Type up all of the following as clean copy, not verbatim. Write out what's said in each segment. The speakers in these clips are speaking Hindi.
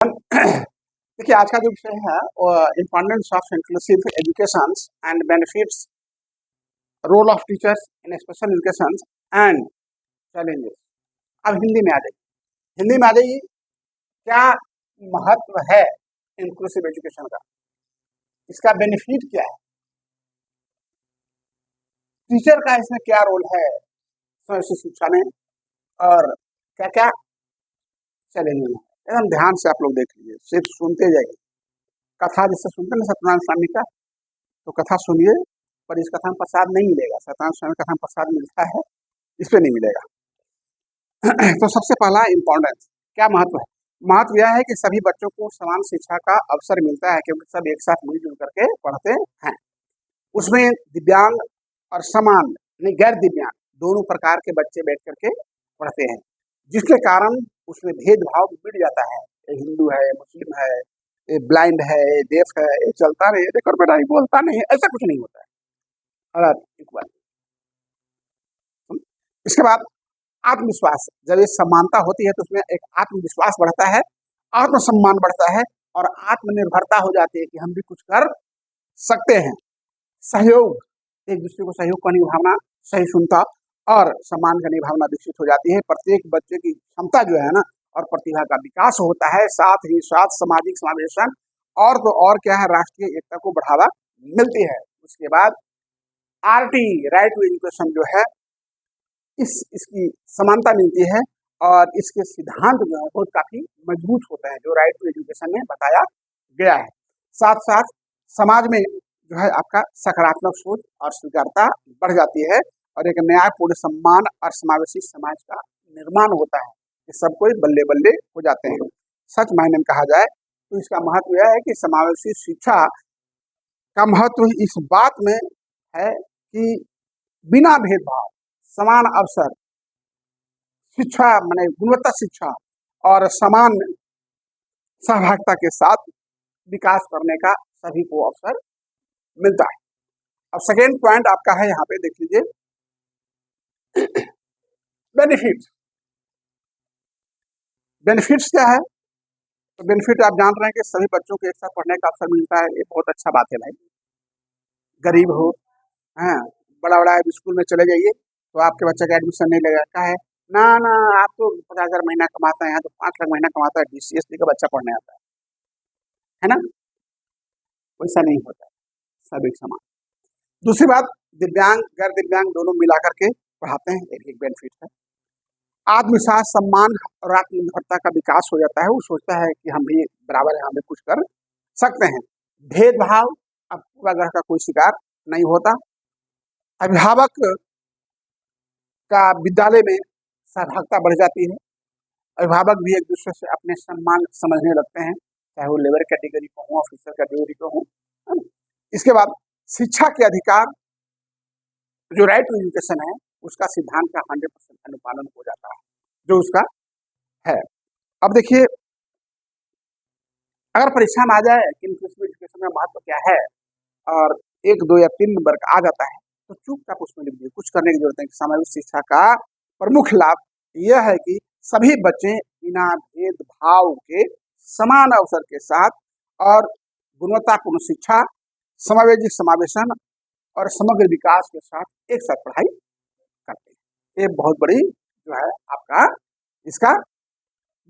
देखिए, आज का जो विषय है importance of inclusive education and benefits, role of teachers in special education and challenges. अब हिंदी में आ जाइए। हिंदी में आ जाइए। क्या महत्व है इंक्लूसिव एजुकेशन का? इसका बेनिफिट क्या है? टीचर का इसमें क्या रोल है समवेशी शिक्षा में, और क्या क्या चैलेंज है? एकदम ध्यान से आप लोग देख लीजिए, सिर्फ सुनते जाइए। कथा जैसे सुनते हैं ना सत्यनारायण स्वामी का, तो कथा सुनिए, पर इस कथा में प्रसाद नहीं मिलेगा। सत्यनारायण स्वामी कथा में प्रसाद मिलता है, इस पे नहीं मिलेगा। तो सबसे पहला इम्पोर्टेंस, क्या महत्व है? महत्व यह है कि सभी बच्चों को समान शिक्षा का अवसर मिलता है, क्योंकि सब एक साथ मिलजुल करके पढ़ते हैं। उसमें दिव्यांग और समान यानी गैर दिव्यांग दोनों प्रकार के बच्चे बैठ करके पढ़ते हैं, जिसके कारण उसमें भेदभाव मिट जाता है। ये हिंदू है, मुस्लिम है, ये ब्लाइंड है, ये डेफ है, ये चलता नहीं, देखो बेटा ये बोलता नहीं, ऐसा कुछ नहीं होता है। और इक्वल। इसके बाद आत्मविश्वास, जब ये समानता होती है तो उसमें एक आत्मविश्वास बढ़ता है, आत्मसम्मान बढ़ता है और आत्मनिर्भरता हो जाती है कि हम भी कुछ कर सकते हैं। सहयोग, एक दूसरे को सहयोग करने की भावना, सहिष्णुता और सम्मान करने की भावना विकसित हो जाती है। प्रत्येक बच्चे की क्षमता जो है ना और प्रतिभा का विकास होता है। साथ ही साथ सामाजिक समावेशन और तो और क्या है, राष्ट्रीय एकता को बढ़ावा मिलती है। उसके बाद आरटी, राइट टू एजुकेशन जो है, इसकी समानता मिलती है और इसके सिद्धांत जो है बहुत काफी मजबूत होते हैं, जो राइट टू एजुकेशन में बताया गया है। साथ साथ समाज में जो है आपका सकारात्मक सोच और स्वीकारता बढ़ जाती है और एक न्यायपूर्ण, सम्मान और समावेशी समाज का निर्माण होता है कि सब कोई बल्ले बल्ले हो जाते हैं। सच मायने में कहा जाए तो इसका महत्व यह है कि समावेशी शिक्षा का महत्व इस बात में है कि बिना भेदभाव समान अवसर शिक्षा माने गुणवत्ता शिक्षा और समान सहभागिता के साथ विकास करने का सभी को अवसर मिलता है। अब सेकेंड पॉइंट आपका है, यहाँ पे देख लीजिए, बेनिफिट। बेनिफिट्स क्या है? तो बेनिफिट आप जान रहे हैं कि सभी बच्चों को एक साथ पढ़ने का अवसर मिलता है। ये बहुत अच्छा बात है भाई। गरीब हो, हाँ, बड़ा बड़ा स्कूल में चले जाइए तो आपके बच्चे का एडमिशन नहीं लगता है ना। ना, आप तो 50,000 महीना कमाता है, यहाँ तो 5 लाख महीना कमाता है, DCSC का बच्चा पढ़ने आता है ना। वैसा नहीं होता, सब एक समान। दूसरी बात, दिव्यांग गैर दिव्यांग दोनों मिलाकर के पढ़ाते हैं, एक बेनिफिट है। आत्मविश्वास, सम्मान और आत्मनिर्भरता का विकास हो जाता है। वो सोचता है कि हम भी बराबर है, हम भी कुछ कर सकते हैं। भेदभाव अब पूर्वाग्रह का कोई शिकार नहीं होता। अभिभावक का विद्यालय में सहभागिता बढ़ जाती है। अभिभावक भी एक दूसरे से अपने सम्मान समझने लगते हैं, चाहे वो लेबर कैटेगरी को हो, ऑफिसर कैटेगरी को हो। इसके बाद शिक्षा के अधिकार, जो राइट टू एजुकेशन है, उसका सिद्धांत का 100% अनुपालन हो जाता है, जो उसका है। अब देखिए, अगर परीक्षा में आ जाए कि इंक्लूसिव एजुकेशन में महत्व क्या है और 1, 2 या 3 नंबर का आ जाता है, तो चुपचाप उसमें लिख दीजिए, कुछ करने की जरूरत नहीं। सामाजिक शिक्षा का प्रमुख लाभ यह है कि सभी बच्चे बिना भेदभाव के समान अवसर के साथ और गुणवत्तापूर्ण शिक्षा, समावेशी समावेशन और समग्र विकास के साथ एक साथ पढ़ाई करते हैं। ये बहुत बड़ी जो है आपका इसका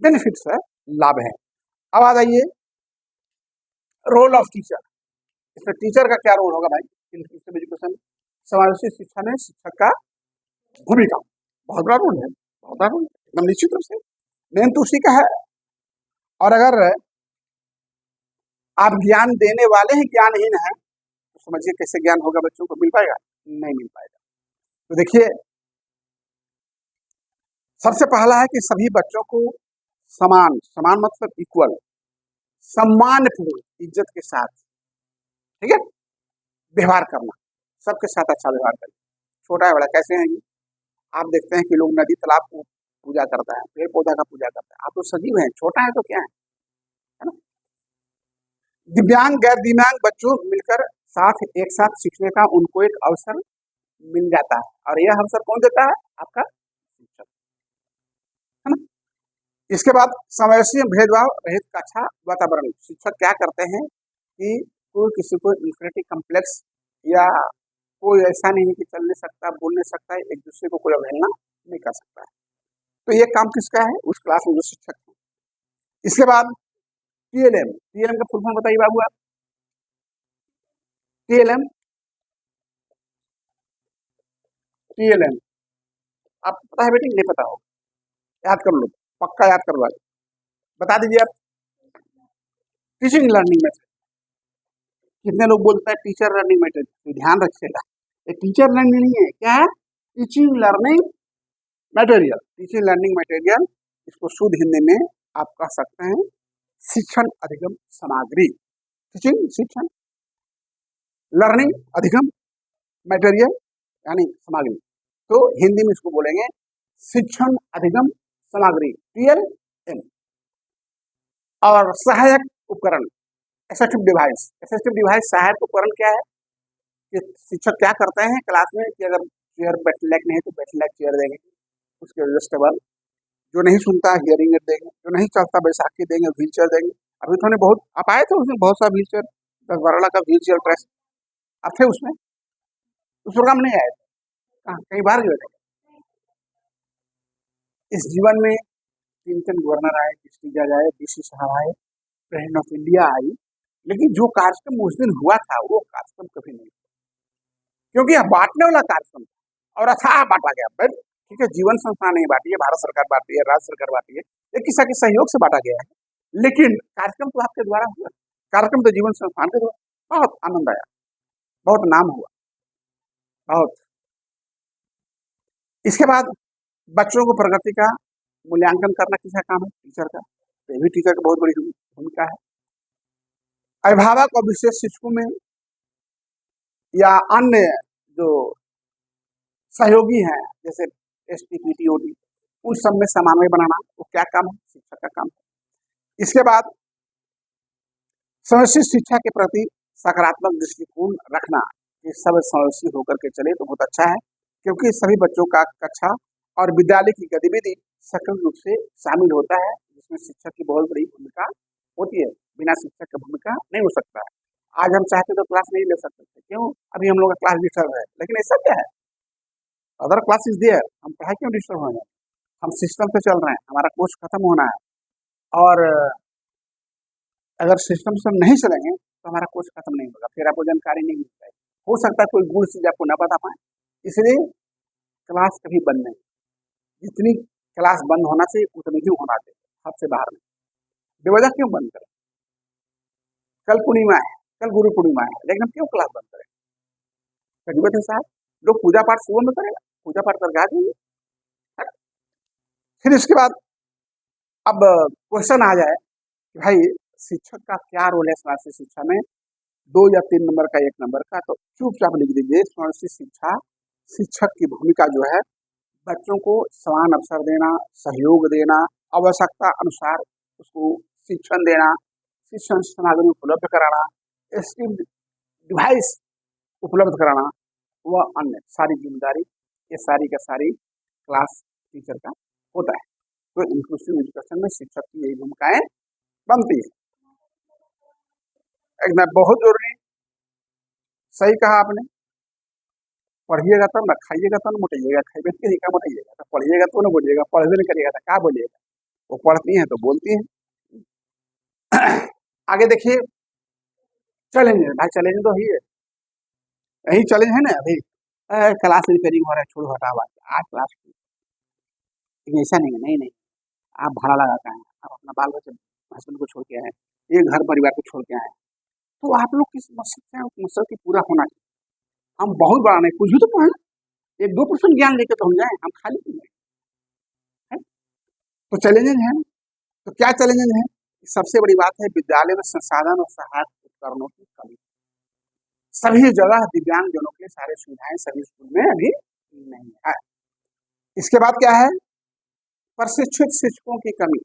बेनिफिट्स है, लाभ है। अब आ जाइए रोल ऑफ टीचर। इसमें टीचर का क्या रोल होगा भाई इंक्लूसिव एजुकेशन? समावेशी शिक्षा में शिक्षक का भूमिका बहुत बड़ा रोल है, बहुत बड़ा रोल, एकदम निश्चित रूप से मेन तो उसी का है। और अगर आप ज्ञान देने वाले ही ज्ञानहीन हैं तो समझिए कैसे ज्ञान होगा, बच्चों को मिल पाएगा? नहीं मिल पाएगा। तो देखिए, सबसे पहला है कि सभी बच्चों को समान, समान मतलब इक्वल, सम्मानपूर्ण, इज्जत के साथ, ठीक है, व्यवहार करना, सबके साथ अच्छा व्यवहार करना। छोटा है बड़ा कैसे हैं ये? आप देखते हैं कि लोग नदी तालाब को पूजा करता है, पेड़ पौधा का पूजा करता है। आप तो सजीव हैं, छोटा है तो क्या है ना। दिव्यांग गैर दिव्यांग बच्चों मिलकर साथ एक साथ सीखने का उनको एक अवसर मिल जाता है, और यह अवसर कौन देता है? आपका शिक्षक, है ना। इसके बाद समावेशी भेदभाव रहित कक्षा वातावरण। शिक्षक क्या करते हैं कि कोई किसी को इंफीरियरिटी कम्प्लेक्स या कोई ऐसा नहीं है कि चल नहीं सकता, बोल नहीं सकता है, एक दूसरे को कोई अवहेलना नहीं कर सकता है। तो ये काम किसका है? उस क्लास में जो शिक्षक है। इसके बाद टीएलएम। टीएलएम का फुल फॉर्म बताइए बाबू आप। टीएलएम, टीएलएम आप पता है बेटी? नहीं पता हो, याद कर लो, पक्का याद कर लो, बता दीजिए आप। Teaching learning method. कितने लोग बोलते हैं टीचर लर्निंग मेथड? ध्यान रखिएगा, ये टीचर लर्निंग नहीं है, क्या है? Teaching learning material. Teaching learning material, इसको शुद्ध हिंदी में आप कह सकते हैं शिक्षण अधिगम सामग्री। टीचिंग, शिक्षण, लर्निंग, अधिगम, मटेरियल यानी सामग्री। तो हिंदी में इसको बोलेंगे शिक्षण अधिगम सामग्री, टीएलएम। और सहायक उपकरण, असिस्टिव डिवाइस। असिस्टिव डिवाइस सहायक उपकरण क्या है कि शिक्षक क्या करते हैं क्लास में कि अगर चेयर बैठलैक नहीं है तो बैठलैक चेयर देंगे, उसके एडजस्टेबल। जो नहीं सुनता हियरिंग एड देंगे, जो नहीं चलता बैसाखी देंगे, व्हील चेयर देंगे। अभी तो बहुत आप आए थे उसमें, बहुत सा व्हील चेयर, 10-12 लाख का व्हील चेयर ट्रस्ट आप थे उसमें, उस प्रोग्राम नहीं आए थे? कहाँ, कई बार गए थे? इस जीवन में 3 गवर्नर आए, डिस्ट्रिक्ट जज आए, डीसी साहब आए, प्रेसिडेंट ऑफ इंडिया आई, लेकिन जो कार्यक्रम उस दिन हुआ था वो कार्यक्रम कभी नहीं, क्योंकि यह बांटने वाला कार्यक्रम था और अथाह बांटा गया। बट ठीक है, जीवन संस्थान नहीं बांटी है, भारत सरकार बांटी है, राज्य सरकार बांटी है, एक किसी के सहयोग से बांटा गया है, लेकिन कार्यक्रम तो आपके द्वारा हुआ। कार्यक्रम तो जीवन संस्थान के द्वारा। बहुत आनंद आया, बहुत नाम हुआ, बहुत। इसके बाद बच्चों को प्रगति का मूल्यांकन करना किसका काम है? टीचर का। तो ये भी टीचर की बहुत बड़ी भूमिका है। अभिभावक और विशेष शिक्षकों में या अन्य जो सहयोगी हैं जैसे एसटी, पीटी, ओटी, उन सब में समन्वय बनाना, वो क्या काम है? शिक्षक का काम है। इसके बाद समष्टि शिक्षा के प्रति सकारात्मक दृष्टिकोण रखना, कि सब समष्टि होकर के चले तो बहुत अच्छा है, क्योंकि सभी बच्चों का कक्षा और विद्यालय की गतिविधि सक्रिय रूप से शामिल होता है, जिसमें शिक्षक की बहुत बड़ी भूमिका होती है। बिना शिक्षक की भूमिका नहीं हो सकता है। आज हम चाहते तो क्लास नहीं ले सकते थे, क्यों? अभी हम लोग का क्लास डिस्टर्ब है, लेकिन ऐसा क्या है? अदर क्लास इज देयर, हम पढ़ाई क्यों डिस्टर्ब हो जाए? हम सिस्टम से चल रहे हैं, हमारा कोर्स खत्म होना है, और अगर सिस्टम से हम नहीं चलेंगे तो हमारा कोर्स खत्म नहीं होगा, फिर आपको जानकारी नहीं मिल पाएगी। हो सकता है कोई गुण चीज आपको न बता पाए, इसलिए क्लास कभी बंद नहीं। जितनी क्लास बंद होना चाहिए उतनी ही होना चाहिए, हद से बाहर नहीं। बेवजह क्यों बंद करें? कल पूर्णिमा है, कल गुरु पूर्णिमा है, लेकिन हम क्यों क्लास बंद करें? जरूरत है साहब, लोग पूजा पाठ सुबह में करेगा, पूजा पाठ करके आ जाइए। फिर इसके बाद अब क्वेश्चन आ जाए कि भाई शिक्षक का क्या रोल है समाज शिक्षा में? 2 या 3 नंबर का, 1 नंबर का, तो चुपचाप लिख दीजिए। समाज शिक्षा, शिक्षक की भूमिका जो है बच्चों को समान अवसर देना, सहयोग देना, आवश्यकता अनुसार उसको शिक्षण देना, शिक्षण सामग्री उपलब्ध कराना, स्किल डिवाइस उपलब्ध कराना, वह अन्य सारी जिम्मेदारी ये सारी का सारी क्लास टीचर का होता है। तो इंक्लूसिव एजुकेशन में शिक्षक की यही भूमिकाएं बनती है। एकदम बहुत जरूरी, सही कहा आपने। पढ़िएगा तब ना, खाइएगा तब ना मोटाइएगा, खाइए के नहीं मोटाइएगा, तो पढ़िएगा तो ना बोलिएगा, पढ़वे नहीं करिएगा तो क्या बोलिएगा? वो पढ़ती हैं तो बोलती हैं। आगे देखिए, चैलेंज है भाई, चैलेंज तो ही है, यही चैलेंज है ना। अभी क्लास रिपेयरिंग हो रहा है, छोड़ो हटाओ, आज क्लास ऐसा नहीं है, नहीं नहीं, आप भाड़ा लगा के आए, आप अपना बाल बच्चे हस्बैंड को छोड़ के आए, ये घर परिवार को छोड़ के आए, तो आप लोग किस मकसद से, मकसद की पूरा होना चाहिए। हम बहुत बड़ा नहीं, कुछ भी तो पढ़ना, 1-2% ज्ञान लेके तो हम जाए, हम खाली क्यों जाए? तो चैलेंजेस है। तो क्या चैलेंजेस है? सबसे बड़ी बात है विद्यालय में संसाधन और सहायक उपकरणों की कमी। सभी जगह दिव्यांग जनों के सारे सुविधाएं सभी स्कूल में अभी नहीं है। इसके बाद क्या है? प्रशिक्षित शिक्षकों की कमी।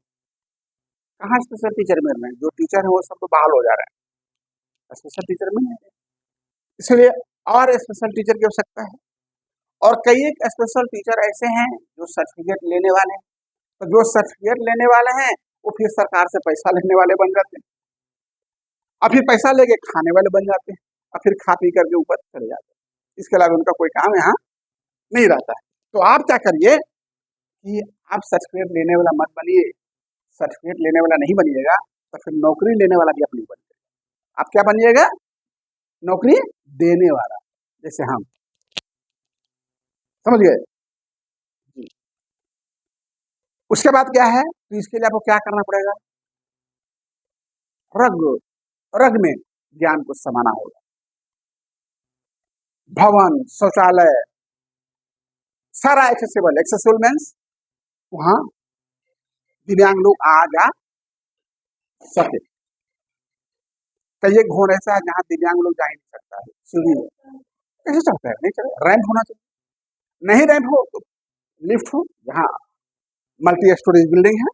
कहाँ स्पेशल टीचर मिल रहे हैं? जो टीचर है वो सब तो बहाल हो जा रहे हैं, स्पेशल टीचर मिल रहे हैं, इसलिए और स्पेशल टीचर की आवश्यकता है। और कई एक स्पेशल टीचर ऐसे हैं जो सर्टिफिकेट लेने वाले, तो जो सर्टिफिकेट लेने वाले हैं वो फिर सरकार से पैसा लेने वाले बन जाते हैं, और फिर पैसा लेके खाने वाले बन जाते हैं, और फिर खा पी करके ऊपर चले जाते हैं। इसके अलावा उनका कोई काम यहाँ नहीं रहता है। तो आप क्या करिए कि आप सर्टिफिकेट लेने वाला मत बनिए। सर्टिफिकेट लेने वाला नहीं बनिएगा तो फिर नौकरी लेने वाला भी अपनी बनिएगा। आप क्या बनिएगा? नौकरी देने वाला, जैसे हम, समझ गए जी। उसके बाद क्या है, तो इसके लिए आपको क्या करना पड़ेगा? रग रग में ज्ञान को समाना होगा। भवन, शौचालय सारा एक्सेसिबल। एक्सेसिबल मीन्स वहां दिव्यांग लोग आ जा सके। कई एक घोड़ ऐसा है जहाँ दिव्यांग लोग जा ही नहीं सकता है, सीढ़ी कैसे चलता है? नहीं चले। रैंप होना चाहिए, नहीं रैंप हो तो लिफ्ट हो। जहाँ मल्टी स्टोरेज बिल्डिंग है,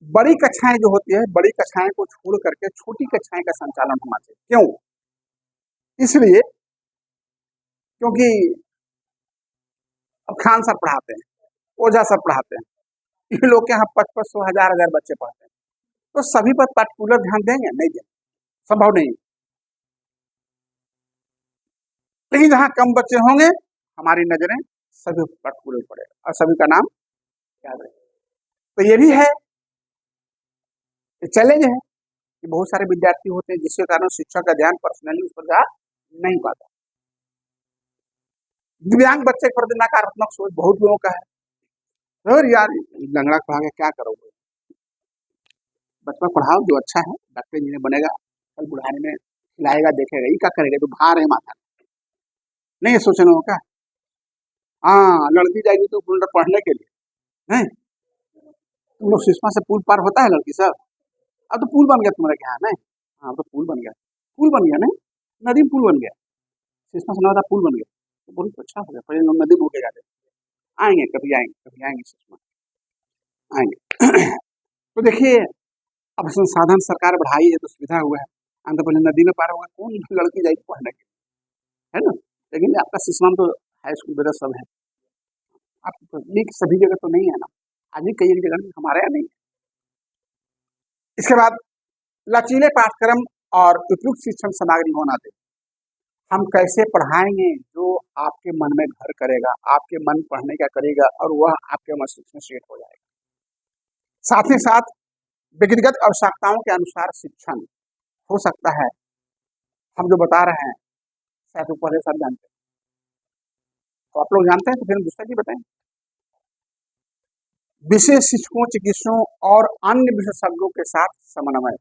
बड़ी कक्षाएं जो होती है, बड़ी कक्षाएं को छोड़ करके छोटी कक्षाएं का संचालन होना चाहिए। क्यों? इसलिए क्योंकि अब खान सर पढ़ाते हैं, ओझा सर पढ़ाते हैं, इन लोग के यहाँ 500 हजार हजार बच्चे पढ़ते हैं, तो सभी पर पर्टिकुलर ध्यान देंगे? नहीं देंगे, संभव नहीं। लेकिन जहाँ कम बच्चे होंगे हमारी नजरें सभी पर पूरे पड़ेगा और सभी का नाम याद रखेगा। तो ये भी है, चैलेंज है कि बहुत सारे विद्यार्थी होते हैं जिसके कारण शिक्षक का ध्यान पर्सनली उस पर जा नहीं पाता। दिव्यांग बच्चे पर नकारात्मक सोच बहुत लोगों का है, और यार लंगड़ा पढ़ा के क्या करोगे? बचपन पढ़ाओ, जो अच्छा है डॉक्टर इंजीनियर बनेगा, कल बुढ़ाने में खिलाएगा, देखेगा, ये क्या करेगा? तो भार है माथा, नहीं ये सोचना होगा। हाँ, लड़की जाएगी तो पढ़ने के लिए, हैं? तुम लोग सुषमा से पुल पार होता है लड़की सब? अब तो पुल बन गया तुम्हारे यहाँ, नहीं? हाँ, तो पुल बन गया, पुल बन गया, नहीं नदी में पुल बन गया, सुषमा से नवादा पुल बन गया, तो बहुत अच्छा हो गया। पहले लोग नदी भूखे जाते, आएंगे कभी, आएंगे कभी, आएंगे सुषमा, आएंगे। तो देखिए, अब संसाधन सरकार बढ़ाई है तो सुविधा हुआ है, हम तो पहले नदी में पार होगा, कौन लड़की जाएगी पढ़ने के, है ना? लेकिन आपका सिस्टम तो हाई स्कूल वगैरह सब है, आप लीक सभी जगह तो नहीं है ना, आज भी कई जगह हमारे यहाँ नहीं है। इसके बाद लचीले पाठ्यक्रम और उपयुक्त शिक्षण सामग्री होना चाहिए। हम कैसे पढ़ाएंगे जो आपके मन में घर करेगा, आपके मन पढ़ने का करेगा और वह आपके मस्तिष्क में सेट हो जाएगा। साथ ही साथ व्यक्तिगत आवश्यकताओं के अनुसार शिक्षण हो सकता है। हम जो बता रहे हैं शायद पहले सब जानते हैं, तो आप लोग जानते हैं तो फिर दूसरा की बताएं। विशेष शिक्षकों, चिकित्सकों और अन्य विशेषज्ञों के साथ समन्वय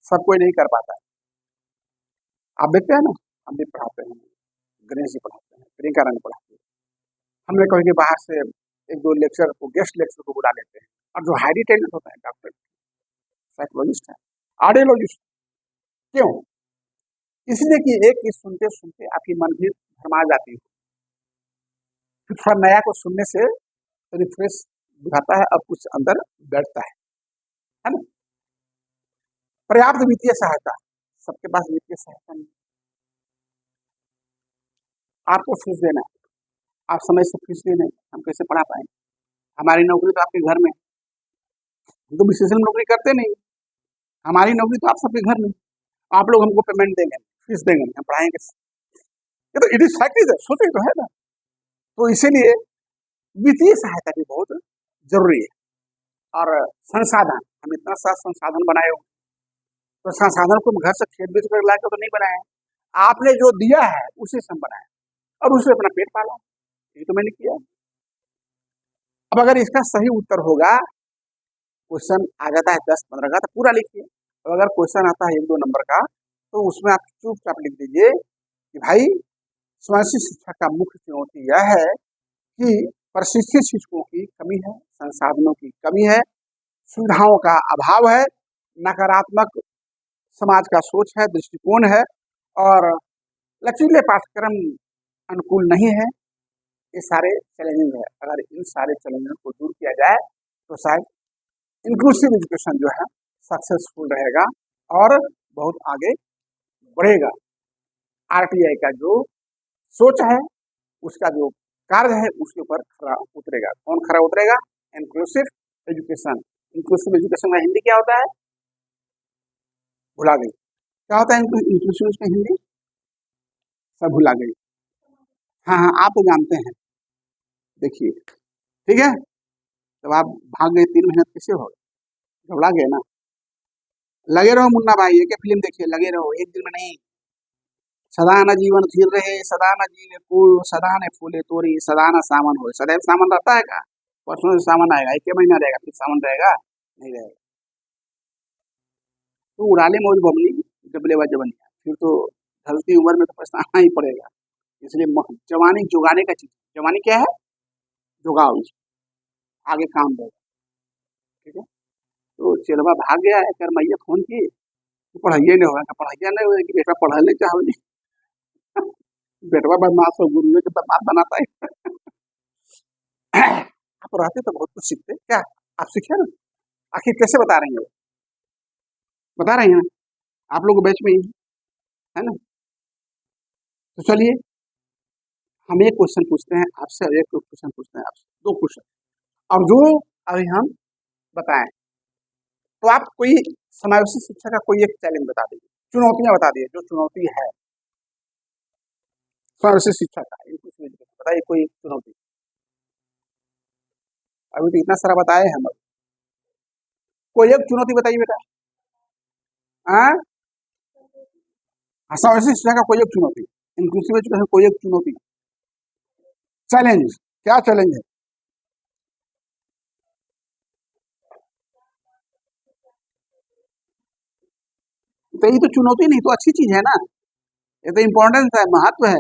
सब कोई नहीं कर पाता है। आप देखते हैं ना, हम भी पढ़ाते हैं, गणेश जी पढ़ाते हैं, प्रियंका रानी पढ़ाती है, हमने कभी के बाहर से एक दो लेक्चर को, गेस्ट लेक्चर को बुला लेते हैं, और जो हाईली टैलेंट होता है डॉक्टर, साइकोलॉजिस्ट है, ऑडियोलॉजिस्ट, क्यों? इसलिए कि एक चीज सुनते सुनते आपकी मन भी भरमा जाती है, फिर थोड़ा नया को सुनने से रिफ्रेश दिखाता है और कुछ अंदर बैठता है ना? पर्याप्त वित्तीय सहायता, सबके पास वित्तीय सहायता नहीं, आपको फीस देना है, आप समय से फीस दे नहीं, हम कैसे पढ़ा पाएंगे? हमारी नौकरी तो आपके घर में, हम तो विशेषण नौकरी करते नहीं, हमारी नौकरी तो आप सबके घर में, आप लोग हमको पेमेंट देंगे, फीस देंगे, हम पढ़ाएंगे। ये तो इट इज फैक्ट, इज सोचे तो है ना। तो इसीलिए वित्तीय सहायता भी बहुत जरूरी है। और संसाधन, हम इतना सा संसाधन बनाए हो, तो संसाधन को घर से खेत बेच कर लाके तो नहीं बनाए, आपने जो दिया है उसी से हम बनाए और उससे अपना पेट पाला, ये तो मैंने किया। अब अगर इसका सही उत्तर होगा, क्वेश्चन आ जाता है 10-15 का तो पूरा लिखिए, और अगर क्वेश्चन आता है 1-2 नंबर का तो उसमें आप चुपचाप लिख दीजिए कि भाई स्वयं शिक्षा का मुख्य चुनौती यह है कि प्रशिक्षित शिक्षकों की कमी है, संसाधनों की कमी है, सुविधाओं का अभाव है, नकारात्मक समाज का सोच है, दृष्टिकोण है, और लचीले पाठ्यक्रम अनुकूल नहीं है। ये सारे चैलेंजेस है। अगर इन सारे चैलेंजों को दूर किया जाए तो शायद इंक्लूसिव एजुकेशन जो है सक्सेसफुल रहेगा और बहुत आगे बढ़ेगा। आरटीआई का जो सोच है, उसका जो कार्य है उसके ऊपर खरा उतरेगा। कौन खरा उतरेगा? Inclusive education. इंक्लूसिव एजुकेशन का हिंदी क्या होता है? भुला गई। क्या होता है इंक्लूसिव का हिंदी? सब भुला गई। हाँ हाँ, आप तो जानते हैं। देखिए, ठीक है, जब आप भाग गए 3 महीने कैसे हो? घबरा गए ना। लगे रहो मुन्ना भाई, एक फिल्म देखिए, लगे रहो, एक दिन में नहीं। सदा न जीवन फिर रहे, सदा न जीवे कुल, सदा न फूले तोरी, सदा न सावन हो। सदैव सावन रहता है का? परसों से सावन आएगा, एक महीना रहेगा, फिर सावन रहेगा? नहीं रहेगा। तो उड़ा ले मौज बबली, जबले व जवनिया, फिर तो ढलती उम्र में तो पछताना ही पड़ेगा। इसलिए जवानी जुगाने का चीज। जवानी क्या है? जुगाओ इसको, आगे काम देगा। ठीक है, तो चेलवा भाग गया है, कर मैया फोन की तो पढ़ाइए नहीं होगा, पढ़ाइया नहीं होगा कि बेटा पढ़ा ले चाहो जी। बेटवा बदमाश हो, गुरु के बदमाश बनाता है। आप रहते तो बहुत कुछ सीखते। क्या आप सीखे ना? आखिर कैसे बता रही हैं वो? बता रही हैं आप लोग बैच में ही, है ना? तो चलिए, हम एक क्वेश्चन पूछते हैं आपसे और एक क्वेश्चन पूछते हैं आपसे, 2 क्वेश्चन। और जो अभी हम बताएं, तो आप कोई समावेशी शिक्षा का कोई एक चैलेंज बता दीजिए, चुनौतियां बता दीजिए, जो चुनौती है समावेशी शिक्षा का, बताइए कोई चुनौती। अभी तो इतना सारा बताए हैं हम। कोई एक चुनौती बताइए बेटा। हाँ, समावेशी शिक्षा का कोई एक चुनौती, इंक्लूसिव एजुकेशन कोई एक चुनौती, चैलेंज, क्या चैलेंज है? तो ये तो चुनौती नहीं तो अच्छी चीज है ना। ये तो इम्पोर्टेंस है, महत्व है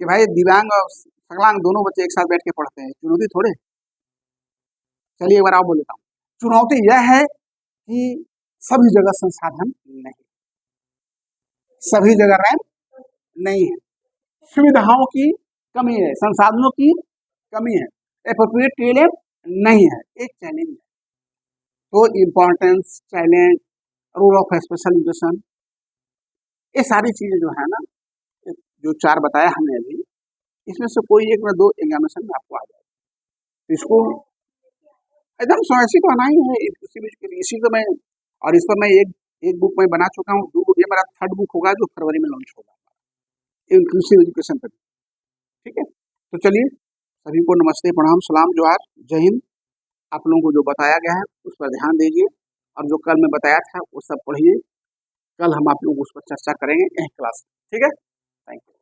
कि भाई दिव्यांग और सकलांग दोनों बच्चे एक साथ बैठ के पढ़ते हैं, चुनौती थोड़े। चलिए एक बार आप बोल देता हूँ। चुनौती यह है कि सभी जगह संसाधन नहीं, सभी जगह रैंक नहीं है, सुविधाओं की कमी है, संसाधनों की कमी है, एप्रोप्रिएट टैलेंट नहीं है, एक चैलेंज है। तो importance, challenge, rule of special education, ये सारी चीजें जो है ना, जो 4 बताया हमने अभी, इसमें से कोई एक या 2 एग्जामिनेशन में आपको आ जाएगा। इसको एकदम स्वैच्छिक तो आना ही है, इसी बीच के इसी को मैं, और इस पर मैं एक बुक में बना चुका हूँ, 2 बुक, ये मेरा 3rd बुक होगा जो फरवरी में लॉन्च होगा इंक्लूसिव एजुकेशन पर। ठीक है, तो चलिए, सभी को नमस्ते, प्रणाम, सलाम, जोहार, जय हिंद। आप लोगों को जो बताया गया है उस पर ध्यान दीजिए, और जो कल मैं बताया था वो सब पढ़िए। कल हम आप लोग उस पर चर्चा करेंगे यही क्लास में। ठीक है, थैंक यू।